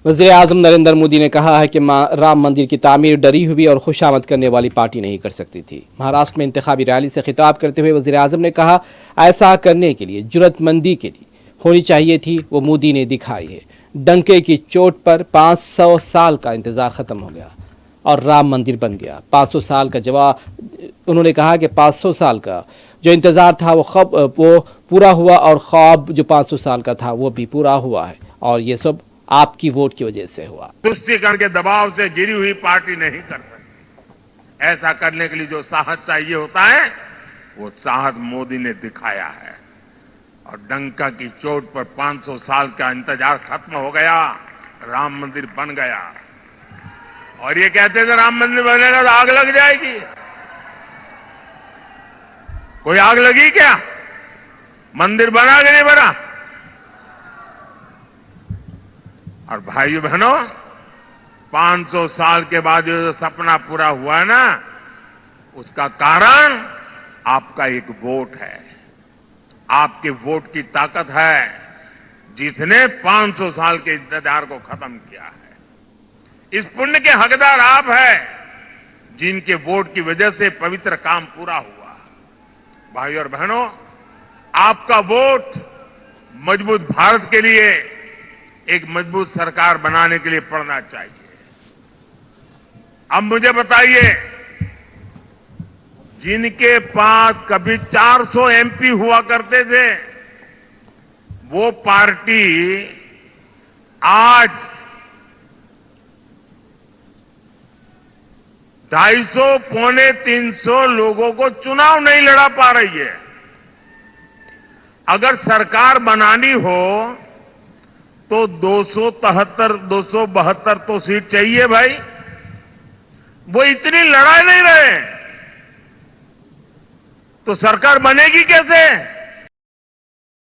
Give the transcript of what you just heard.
वज़ीर आज़म नरेंद्र मोदी ने कहा है कि राम मंदिर की तामीर डरी हुई और खुशामद करने वाली पार्टी नहीं कर सकती थी। महाराष्ट्र में इंतखाबी रैली से खिताब करते हुए वज़ीर आज़म ने कहा, ऐसा करने के लिए जुर्रतमंदी के लिए होनी चाहिए थी, वो मोदी ने दिखाई है। डंके की चोट पर 500 साल का इंतज़ार ख़त्म हो गया और राम मंदिर बन गया। 500 साल का जवाब, उन्होंने कहा कि 500 साल का जो इंतज़ार था वो पूरा हुआ और ख्वाब जो 500 साल का था वो भी पूरा हुआ है, और ये सब आपकी वोट की वजह से हुआ। तुष्टिकरण के दबाव से गिरी हुई पार्टी नहीं कर सकती। ऐसा करने के लिए जो साहस चाहिए होता है, वो साहस मोदी ने दिखाया है। और डंका की चोट पर 500 साल का इंतजार खत्म हो गया, राम मंदिर बन गया। और ये कहते थे राम मंदिर बनेगा तो आग लग जाएगी। कोई आग लगी क्या? मंदिर बना कि नहीं बना? और भाइयों बहनों, 500 साल के बाद जो सपना पूरा हुआ है ना, उसका कारण आपका एक वोट है। आपके वोट की ताकत है, जिसने 500 साल के इंतजार को खत्म किया है। इस पुण्य के हकदार आप हैं, जिनके वोट की वजह से पवित्र काम पूरा हुआ। भाइयों और बहनों, आपका वोट मजबूत भारत के लिए, एक मजबूत सरकार बनाने के लिए पड़ना चाहिए। अब मुझे बताइए, जिनके पास कभी 400 एमपी हुआ करते थे, वो पार्टी आज 250 पौने 300 लोगों को चुनाव नहीं लड़ा पा रही है। अगर सरकार बनानी हो तो 272 तो सीट चाहिए भाई। वो इतनी लड़ा नहीं रहे तो सरकार बनेगी कैसे?